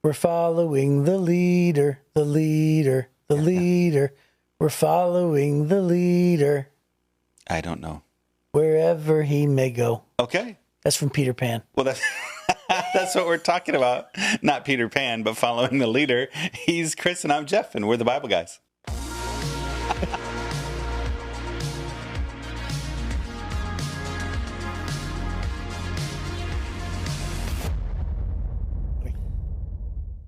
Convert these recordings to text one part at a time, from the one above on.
We're following the leader, the leader, the leader. We're following the leader. I don't know. Wherever he may go. Okay. That's from Peter Pan. Well, that's what we're talking about. Not Peter Pan, but following the leader. He's Chris and I'm Jeff, and we're the Bible guys.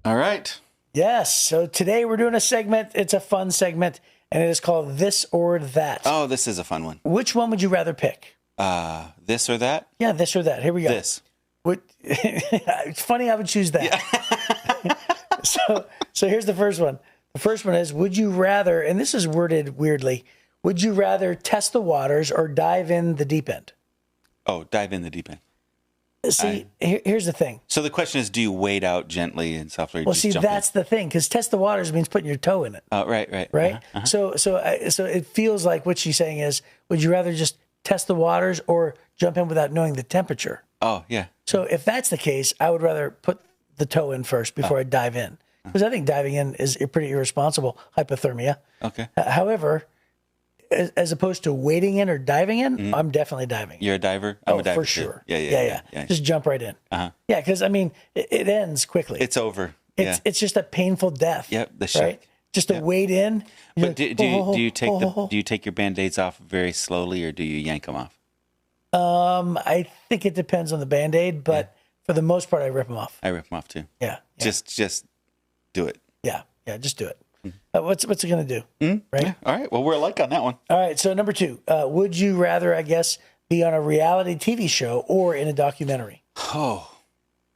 All right. Yes. So today we're doing a segment. It's a fun segment, and it is called This or That. Oh, this is a fun one. Which one would you rather pick? This or that? Yeah, this or that. Here we go. This. It's funny I would choose that. Yeah. So here's the first one. The first one is, would you rather, and this is worded weirdly, would you rather test the waters or dive in the deep end? Oh, dive in the deep end. See, here's the thing. So the question is, do you wade out gently and softly? Or Well, just see, jump that's the thing, because test the waters means putting your toe in it. Oh, right. Right? Uh-huh. So it feels like what she's saying is, would you rather just test the waters or jump in without knowing the temperature? Oh, yeah. So if that's the case, I would rather put the toe in first before I dive in. Because I think diving in is pretty irresponsible, hypothermia. Okay. However, as opposed to wading in or diving in, I'm definitely diving. You're a diver? I'm a diver for too. sure. Yeah. Just jump right in. Uh-huh. Yeah, because, I mean, it ends quickly. It's over. It's just a painful death. Yep, the shock. Right? Just to wade in. But do you take your Band-Aids off very slowly, or do you yank them off? I think it depends on the Band-Aid, but for the most part, I rip them off. I rip them off too. Yeah. Just do it. Yeah, just do it. What's it going to do? Right? Yeah. All right. Well, we're alike on that one. All right. So number 2, would you rather, I guess, be on a reality TV show or in a documentary? Oh,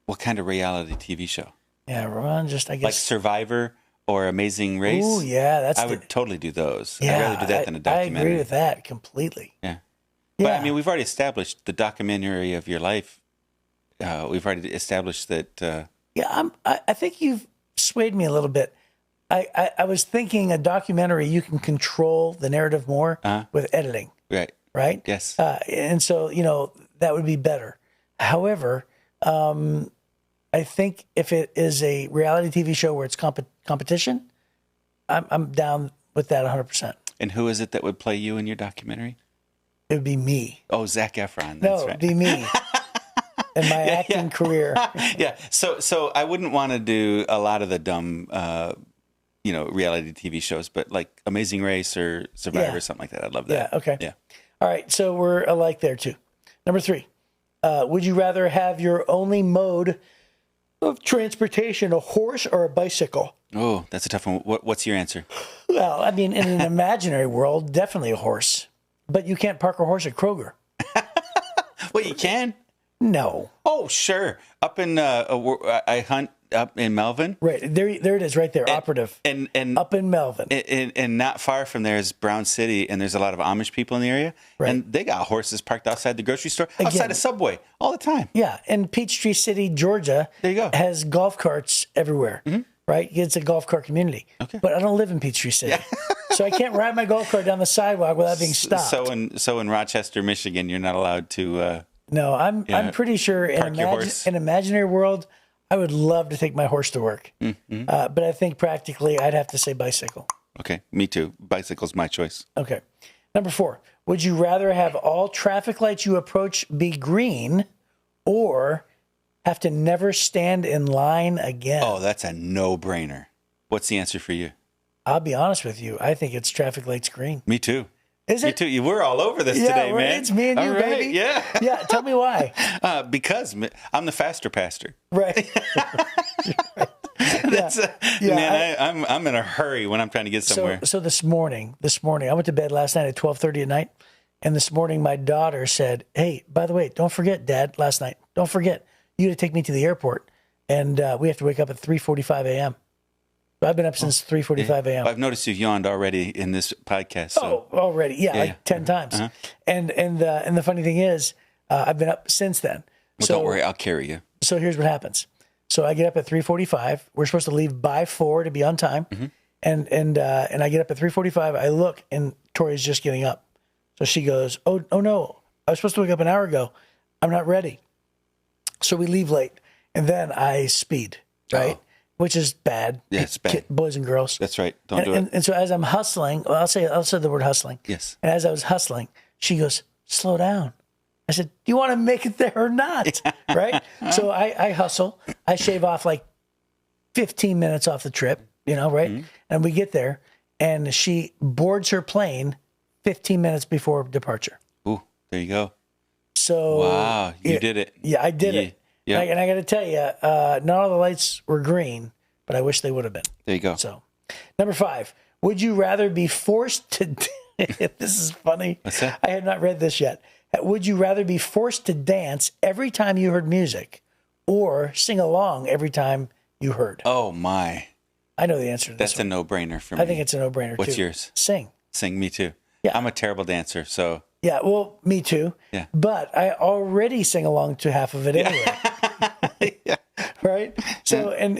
what kind of reality TV show? Yeah, Ron, just, I guess. Like Survivor or Amazing Race? Oh, yeah. I would totally do those. Yeah, I'd rather do that than a documentary. I agree with that completely. Yeah. Yeah. But I mean, we've already established the documentary of your life. We've already established that. Yeah, I think you've swayed me a little bit. I was thinking a documentary, you can control the narrative more with editing. Right. Yes. And so, that would be better. However, I think if it is a reality TV show where it's competition, I'm down with that 100%. And who is it that would play you in your documentary? It would be me. Oh, Zac Efron. That's no, right. It'd be me in my acting career. Yeah. So I wouldn't want to do a lot of the dumb, reality TV shows, but like Amazing Race or Survivor or something like that. I'd love that. Yeah. Okay. Yeah. All right. So we're alike there too. Number 3, would you rather have your only mode of transportation a horse or a bicycle? Oh, that's a tough one. What's your answer? Well, I mean, in an imaginary world, definitely a horse. But you can't park a horse at Kroger. Well, you can. No. Oh, sure. Up in I hunt up in Melvin. Right there it is, right there, operative. And up in Melvin, and not far from there is Brown City, and there's a lot of Amish people in the area, and they got horses parked outside the grocery store, outside a Subway, all the time. Yeah, and Peachtree City, Georgia, there you go, has golf carts everywhere. Mm-hmm. Right, it's a golf cart community. Okay, but I don't live in Peachtree City. Yeah. So I can't ride my golf cart down the sidewalk without being stopped. So in Rochester, Michigan, you're not allowed to. No, I'm pretty sure in imaginary world, I would love to take my horse to work. Mm-hmm. But I think practically, I'd have to say bicycle. Okay, me too. Bicycle's my choice. Okay, number 4. Would you rather have all traffic lights you approach be green, or have to never stand in line again? Oh, that's a no-brainer. What's the answer for you? I'll be honest with you. I think it's traffic lights green. Me too. Is it? Me too. We're all over this today, man. It's me and you, baby. Yeah. Yeah. Tell me why. Because I'm the faster pastor. Right. Man, I'm in a hurry when I'm trying to get somewhere. So this morning, I went to bed last night at 12:30 at night, and this morning my daughter said, "Hey, by the way, don't forget, Dad. Last night, don't forget, you got to take me to the airport, and we have to wake up at 3:45 a.m." I've been up since 3:45 a.m. I've noticed you've yawned already in this podcast. So. Oh, already. Yeah, like 10 times. Uh-huh. And the funny thing is, I've been up since then. Well, don't worry, I'll carry you. So here's what happens. So I get up at 3:45. We're supposed to leave by 4 to be on time. Mm-hmm. And I get up at 3:45. I look, and Tori's just getting up. So she goes, oh no, I was supposed to wake up an hour ago. I'm not ready. So we leave late, and then I speed, right? which is bad. Yeah, it's bad. Boys and girls. That's right. Don't do it. And so as I'm hustling, well, I'll say the word hustling. Yes. And as I was hustling, she goes, slow down. I said, do you want to make it there or not? Right? So I hustle. I shave off like 15 minutes off the trip, right? Mm-hmm. And we get there, and she boards her plane 15 minutes before departure. Ooh, there you go. So wow, you did it. Yeah, I did it. Yeah. And I got to tell you, not all the lights were green, but I wish they would have been. There you go. So, number 5, would you rather be forced to? This is funny. What's that? I had not read this yet. Would you rather be forced to dance every time you heard music, or sing along every time you heard? Oh my! I know the answer to this. That's a no-brainer for me. I think it's a no-brainer. What's too. yours? Sing. Sing. Me too. Yeah. I'm a terrible dancer, so. Yeah, well, me too. Yeah. But I already sing along to half of it anyway. Yeah. Right? So, and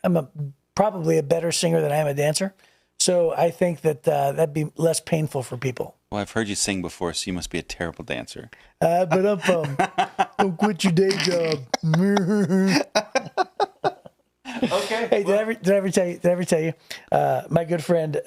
I'm probably a better singer than I am a dancer. So I think that that'd be less painful for people. Well, I've heard you sing before, so you must be a terrible dancer. But don't quit your day job. Okay. Hey, did I ever tell you? My good friend.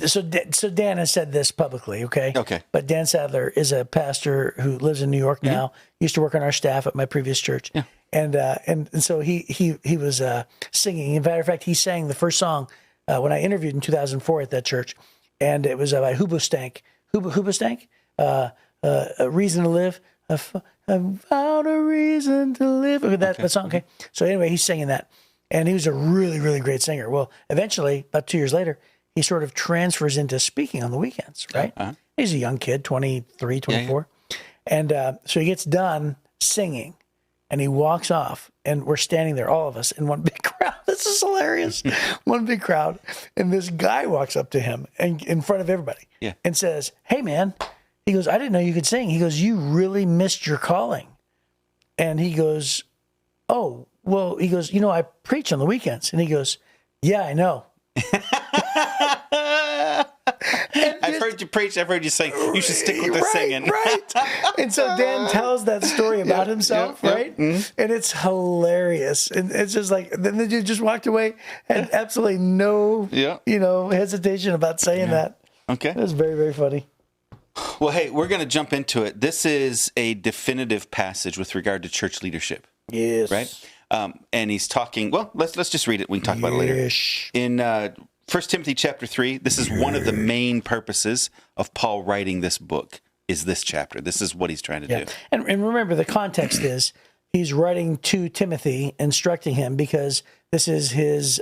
So Dan has said this publicly, okay? Okay. But Dan Sadler is a pastor who lives in New York now. Mm-hmm. Used to work on our staff at my previous church. Yeah. And so he was singing. As a matter of fact, he sang the first song when I interviewed in 2004 at that church, and it was by Hoobastank. Hoobastank? A Reason to Live. I found a reason to live. That song, okay? So anyway, he's singing that. And he was a really, really great singer. Well, eventually, about 2 years later, he sort of transfers into speaking on the weekends, right? Uh-huh. He's a young kid, 23, 24. Yeah. And so he gets done singing, and he walks off, and we're standing there, all of us, in one big crowd. This is hilarious. One big crowd. And this guy walks up to him and in front of everybody and says, hey, man. He goes, I didn't know you could sing. He goes, you really missed your calling. And he goes, oh, well, he goes, I preach on the weekends. And he goes, yeah, I know. I've heard you preach. I've heard you sing. You should stick with the singing. Right. And so Dan tells that story about himself, right? Mm-hmm. And it's hilarious. And it's just like, then the dude just walked away, had absolutely no, hesitation about saying that. Okay. It was very, very funny. Well, hey, we're going to jump into it. This is a definitive passage with regard to church leadership. Yes. Right? And he's talking, well, let's just read it. We can talk about it later. In 1 Timothy chapter 3, this is one of the main purposes of Paul writing this book, is this chapter. This is what he's trying to do. And remember, the context is he's writing to Timothy, instructing him, because this is his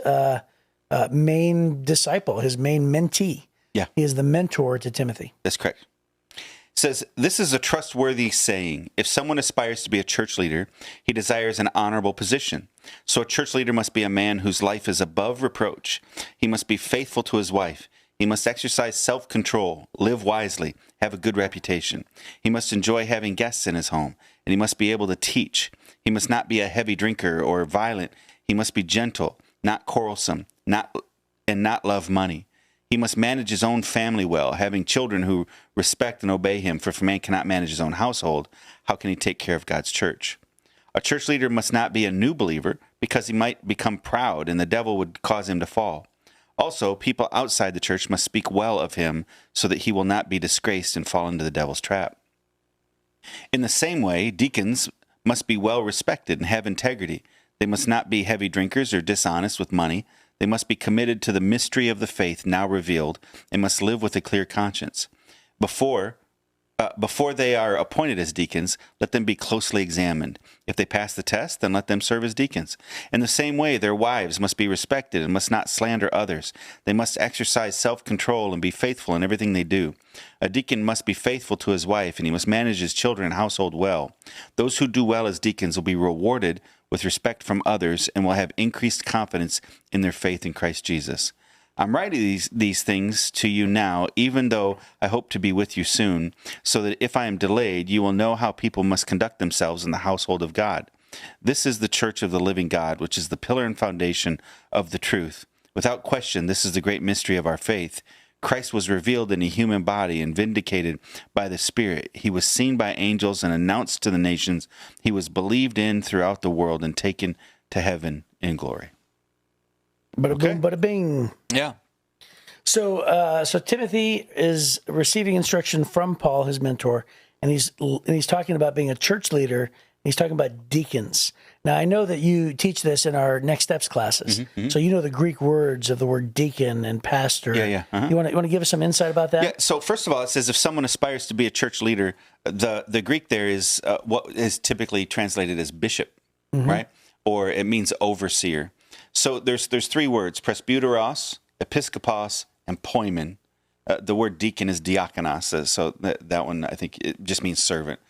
main disciple, his main mentee. Yeah. He is the mentor to Timothy. That's correct. It says, this is a trustworthy saying. If someone aspires to be a church leader, he desires an honorable position. So a church leader must be a man whose life is above reproach. He must be faithful to his wife. He must exercise self-control, live wisely, have a good reputation. He must enjoy having guests in his home, and he must be able to teach. He must not be a heavy drinker or violent. He must be gentle, not quarrelsome, not love money. He must manage his own family well, having children who respect and obey him. For if a man cannot manage his own household, how can he take care of God's church? A church leader must not be a new believer, because he might become proud and the devil would cause him to fall. Also, people outside the church must speak well of him so that he will not be disgraced and fall into the devil's trap. In the same way, deacons must be well respected and have integrity. They must not be heavy drinkers or dishonest with money. They must be committed to the mystery of the faith now revealed and must live with a clear conscience. Before they are appointed as deacons, let them be closely examined. If they pass the test, then let them serve as deacons. In the same way, their wives must be respected and must not slander others. They must exercise self-control and be faithful in everything they do. A deacon must be faithful to his wife, and he must manage his children and household well. Those who do well as deacons will be rewarded with respect from others and will have increased confidence in their faith in Christ Jesus. I'm writing these things to you now, even though I hope to be with you soon, so that if I am delayed, you will know how people must conduct themselves in the household of God. This is the church of the living God, which is the pillar and foundation of the truth. Without question, this is the great mystery of our faith. Christ was revealed in a human body and vindicated by the Spirit. He was seen by angels and announced to the nations. He was believed in throughout the world and taken to heaven. in glory. Bada boom, bada bing. Yeah. So Timothy is receiving instruction from Paul, his mentor, and he's talking about being a church leader. He's talking about deacons. Now, I know that you teach this in our Next Steps classes, so you know the Greek words of the word deacon and pastor. Yeah. You want to give us some insight about that? Yeah. So first of all, it says if someone aspires to be a church leader, the Greek there is what is typically translated as bishop, right? Or it means overseer. So there's three words: presbyteros, episkopos, and poimen. The word deacon is diakonos, so that one I think it just means servant.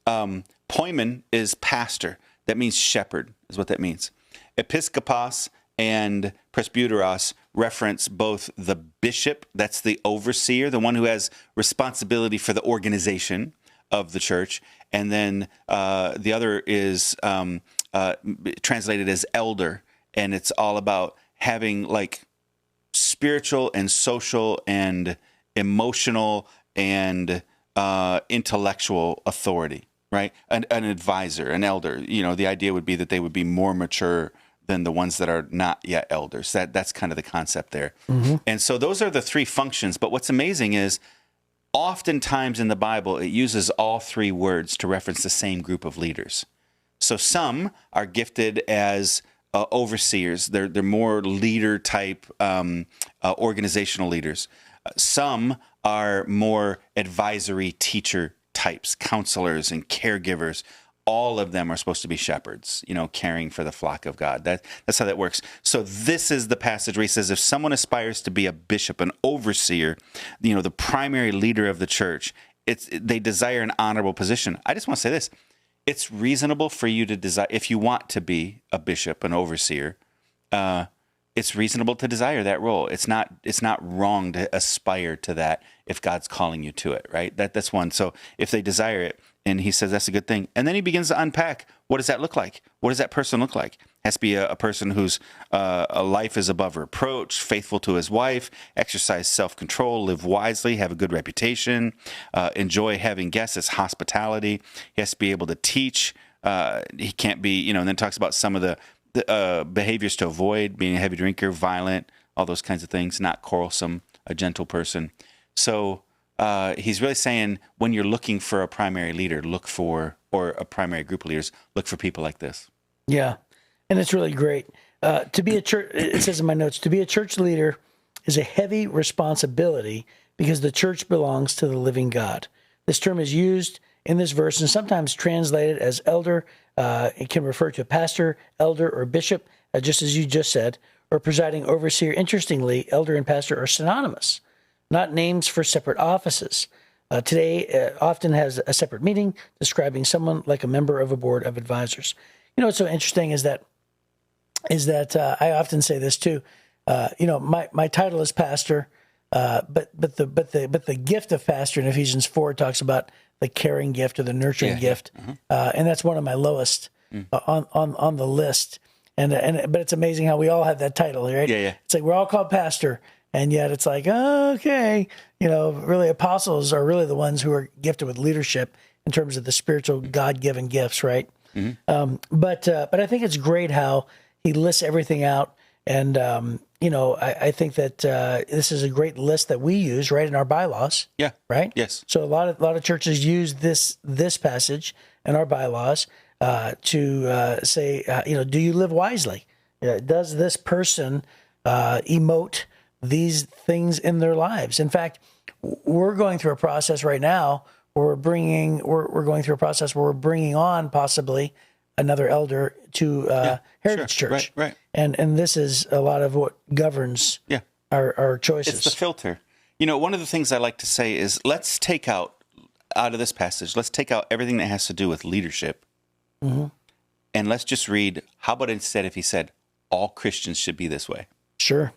Poimen is pastor. That means shepherd, is what that means. Episkopos and presbyteros reference both the bishop, that's the overseer, the one who has responsibility for the organization of the church, and then the other is translated as elder, and it's all about having like spiritual and social and emotional and intellectual authority. Right, an advisor, an elder. You know, the idea would be that they would be more mature than the ones that are not yet elders. That's kind of the concept there. And so those are the three functions. But what's amazing is, oftentimes in the Bible, it uses all three words to reference the same group of leaders. So some are gifted as overseers. They're more leader type organizational leaders. Some are more advisory teacher types, counselors and caregivers. All of them are supposed to be shepherds, you know, caring for the flock of God. That's how that works. So this is the passage where he says, if someone aspires to be a bishop, an overseer, you know, the primary leader of the church, they desire an honorable position. I just want to say this. It's reasonable for you to desire, if you want to be a bishop, an overseer, it's reasonable to desire that role. It's not wrong to aspire to that if God's calling you to it, right? That's one. So if they desire it, and he says that's a good thing. And then he begins to unpack, what does that look like? What does that person look like? It has to be a person whose a life is above reproach, faithful to his wife, exercise self-control, live wisely, have a good reputation, enjoy having guests as hospitality. He has to be able to teach. He can't be, you know, and then talks about some of the behaviors to avoid: being a heavy drinker, violent, all those kinds of things, not quarrelsome, a gentle person. So he's really saying, when you're looking for a primary leader, or a primary group of leaders, look for people like this. Yeah, and it's really great. To be a church, it says in my notes, to be a church leader is a heavy responsibility because the church belongs to the living God. This term is used in this verse and sometimes translated as elder. It can refer to a pastor, elder, or bishop, just as you just said, or presiding overseer. Interestingly, elder and pastor are synonymous, not names for separate offices. Today, often has a separate meaning describing someone like a member of a board of advisors. You know, what's so interesting is that I often say this too. You know, my title is pastor, but the gift of pastor in Ephesians 4 talks about the caring gift or the nurturing gift, and that's one of my lowest on the list. But it's amazing how we all have that title, right? Yeah. It's like we're all called pastor, and yet it's like, oh, okay, you know, really apostles are really the ones who are gifted with leadership in terms of the spiritual God-given gifts, right? But I think it's great how he lists everything out, and you know, I think that this is a great list that we use right in our bylaws. Yeah. Right. Yes. So a lot of churches use this passage in our bylaws to say, you know, do you live wisely? Does this person emote these things in their lives? In fact, we're going through a process right now where we're bringing on possibly another elder to Heritage Church. Right. And this is a lot of what governs our choices. It's the filter. You know, one of the things I like to say is, let's take out of this passage, let's take out everything that has to do with leadership. And let's just read, how about instead if he said, all Christians should be this way? Sure.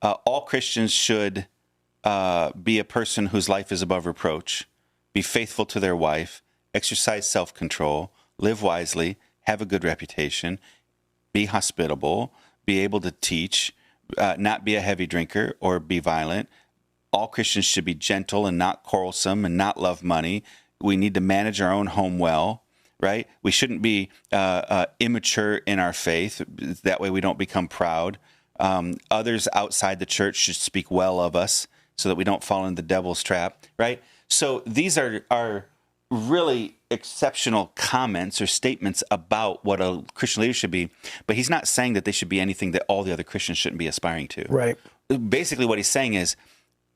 All Christians should be a person whose life is above reproach, be faithful to their wife, exercise self-control, live wisely, have a good reputation, be hospitable, be able to teach, not be a heavy drinker or be violent. All Christians should be gentle and not quarrelsome and not love money. We need to manage our own home well. right? We shouldn't be immature in our faith. That way we don't become proud. Others outside the church should speak well of us so that we don't fall into the devil's trap, right? So these are really exceptional comments or statements about what a Christian leader should be, but he's not saying that they should be anything that all the other Christians shouldn't be aspiring to. Right. Basically what he's saying is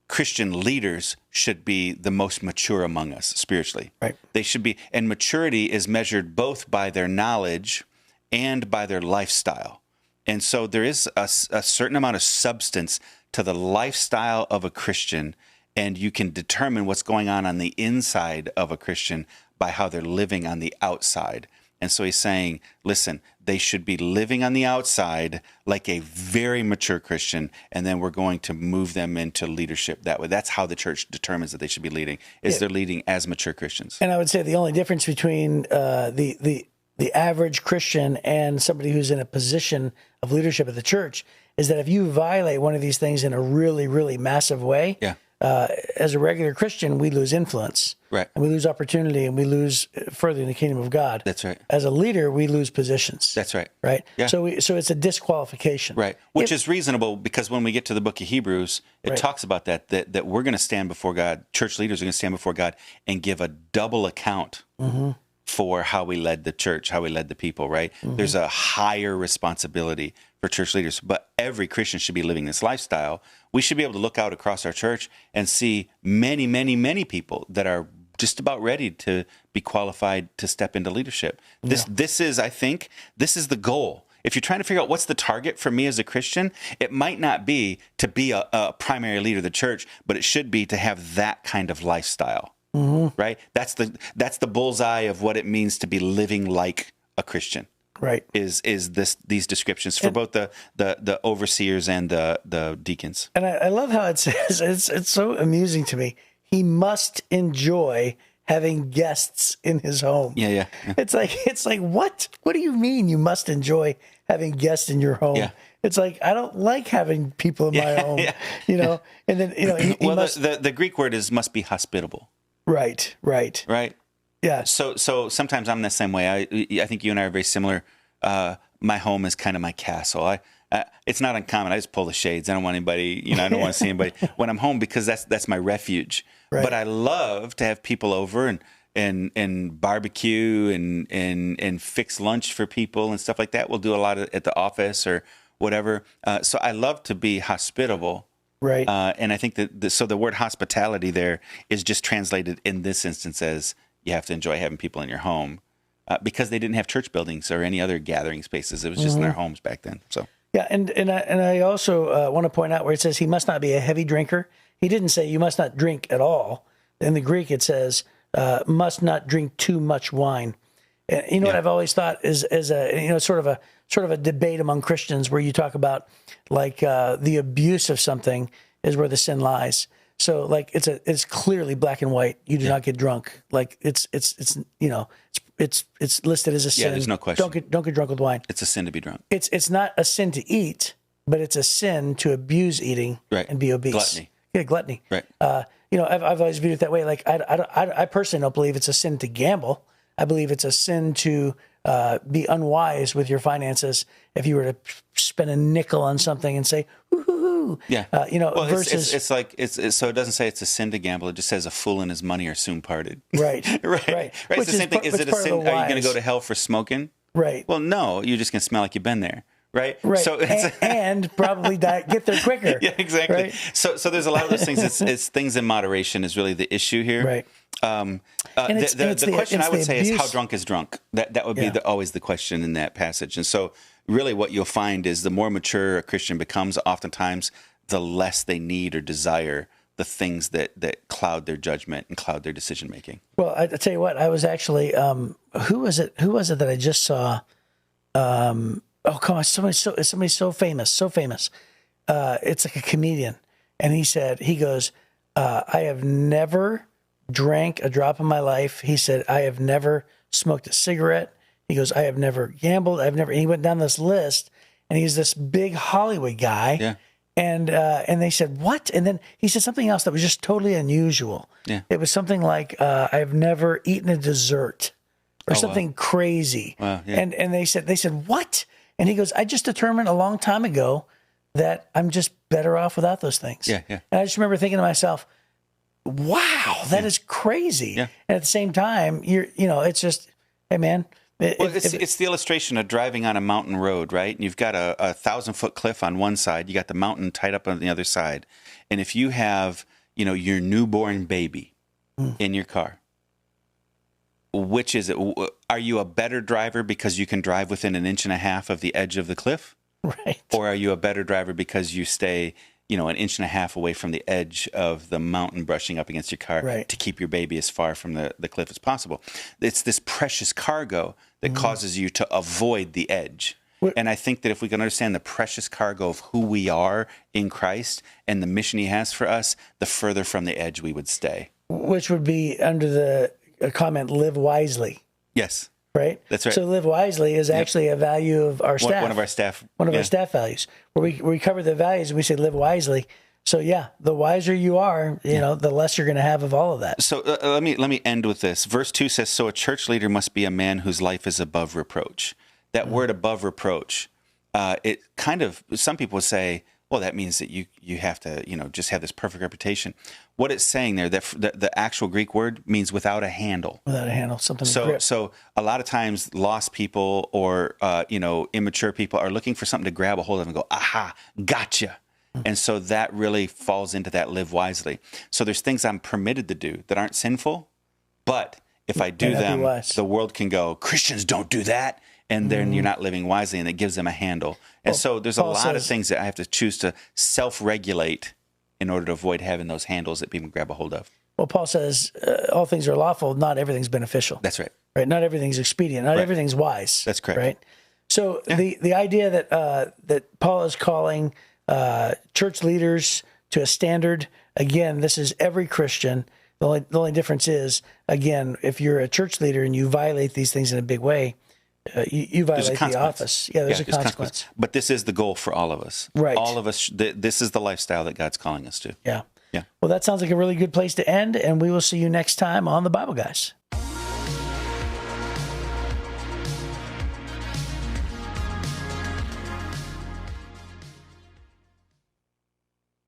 Christian leaders should be the most mature among us spiritually. Right. They should be, and maturity is measured both by their knowledge and by their lifestyle. And so there is a certain amount of substance to the lifestyle of a Christian, and you can determine what's going on the inside of a Christian by how they're living on the outside. And so he's saying, listen, they should be living on the outside like a very mature Christian, and then we're going to move them into leadership that way. That's how the church determines that they should be leading, is they're leading as mature Christians. And I would say the only difference between the average Christian and somebody who's in a position of leadership at the church is that if you violate one of these things in a really, really massive way, as a regular Christian, we lose influence. Right. And we lose opportunity, and we lose further in the kingdom of God. That's right. As a leader, we lose positions. That's right. Right. Yeah. So it's a disqualification. Right. Which is reasonable, because when we get to the book of Hebrews, it talks about that we're going to stand before God. Church leaders are going to stand before God and give a double account for how we led the church, how we led the people, right? There's a higher responsibility for church leaders, but every Christian should be living this lifestyle. We should be able to look out across our church and see many, many, many people that are just about ready to be qualified to step into leadership. This is, I think, this is the goal. If you're trying to figure out what's the target for me as a Christian, it might not be to be a primary leader of the church, but it should be to have that kind of lifestyle, right? That's the bullseye of what it means to be living like a Christian. Right. Is these descriptions for both the overseers and the deacons. And I love how it says, it's so amusing to me. He must enjoy having guests in his home. Yeah. It's like what? What do you mean you must enjoy having guests in your home? Yeah. It's like, I don't like having people in my home. You know. And then he must, the Greek word must be hospitable. Right. Yeah. So sometimes I'm the same way. I think you and I are very similar. My home is kind of my castle. It's not uncommon. I just pull the shades. I don't want anybody, I don't want to see anybody when I'm home, because that's my refuge. Right. But I love to have people over and barbecue and fix lunch for people and stuff like that. We'll do a lot at the office or whatever. So I love to be hospitable. Right. And I think that the word hospitality there is just translated in this instance as you have to enjoy having people in your home, because they didn't have church buildings or any other gathering spaces. It was just in their homes back then. So. Yeah, and I also want to point out where it says he must not be a heavy drinker. He didn't say you must not drink at all. In the Greek, it says must not drink too much wine. And what I've always thought is a sort of a debate among Christians where you talk about like the abuse of something is where the sin lies. So like it's clearly black and white. You do not get drunk. Like it's listed as a sin. Yeah, there's no question. Don't get drunk with wine. It's a sin to be drunk. It's not a sin to eat, but it's a sin to abuse eating and be obese. Gluttony. Yeah, gluttony. Right. I've always viewed it that way. Like I personally don't believe it's a sin to gamble. I believe it's a sin to be unwise with your finances. If you were to spend a nickel on something and say, "Woo-hoo-hoo," versus so it doesn't say it's a sin to gamble. It just says a fool and his money are soon parted. Right. Right. It's the same thing. Is it a sin? Are you going to go to hell for smoking? Right. Well, no. You're just going to smell like you've been there. Right. So and probably get there quicker. Yeah, exactly. Right? So there's a lot of those things. It's things in moderation is really the issue here. Right. The question I would say is how drunk is drunk? That would be always the question in that passage. And so really what you'll find is the more mature a Christian becomes, oftentimes the less they need or desire the things that cloud their judgment and cloud their decision making. Well, I tell you what, I was actually who was it that I just saw? Oh, come on, somebody so famous. It's like a comedian. And he goes, I have never drank a drop in my life. He said, I have never smoked a cigarette. He goes, I have never gambled. And he went down this list, and he's this big Hollywood guy. Yeah. And they said, what? And then he said something else that was just totally unusual. Yeah. It was something like, I've never eaten a dessert. or something crazy. Wow, yeah. And they said, what? And he goes, I just determined a long time ago that I'm just better off without those things. Yeah, yeah. And I just remember thinking to myself, wow, that is crazy. Yeah. And at the same time, it's just, hey man. It's the illustration of driving on a mountain road, right? And you've got a 1,000-foot cliff on one side. You got the mountain tied up on the other side. And if you have, your newborn baby in your car, which is it? Are you a better driver because you can drive within 1.5 inches of the edge of the cliff? Right. Or are you a better driver because you stay, 1.5 inches away from the edge of the mountain brushing up against your car to keep your baby as far from the cliff as possible? It's this precious cargo that causes you to avoid the edge. And I think that if we can understand the precious cargo of who we are in Christ and the mission he has for us, the further from the edge we would stay. Which would be under the comment, live wisely. Yes. Right? That's right. So live wisely is actually a value of our staff. One of our staff. One of our staff values. Where we cover the values and we say live wisely. So yeah, the wiser you are, the less you're going to have of all of that. So let me end with this. Verse 2 says, so a church leader must be a man whose life is above reproach. That word above reproach, it kind of, some people say, well, that means that you have to, just have this perfect reputation. What it's saying there, that the actual Greek word means without a handle. Without a handle, something to grip. So a lot of times lost people or, immature people are looking for something to grab a hold of and go, aha, gotcha. And so that really falls into that live wisely. So there's things I'm permitted to do that aren't sinful, but if I do them, the world can go, Christians don't do that. And then you're not living wisely, and it gives them a handle. And so there's a lot of things that I have to choose to self-regulate in order to avoid having those handles that people grab a hold of. Well, Paul says all things are lawful, not everything's beneficial. That's right. Right? Not everything's expedient. Not everything's wise. That's correct. Right? So the idea that Paul is calling church leaders to a standard, again, this is every Christian. The only difference is, again, if you're a church leader and you violate these things in a big way, you violate the office. Yeah, there's a consequence. But this is the goal for all of us. Right. All of us, this is the lifestyle that God's calling us to. Yeah. Yeah. Well, that sounds like a really good place to end, and we will see you next time on the Bible Guys.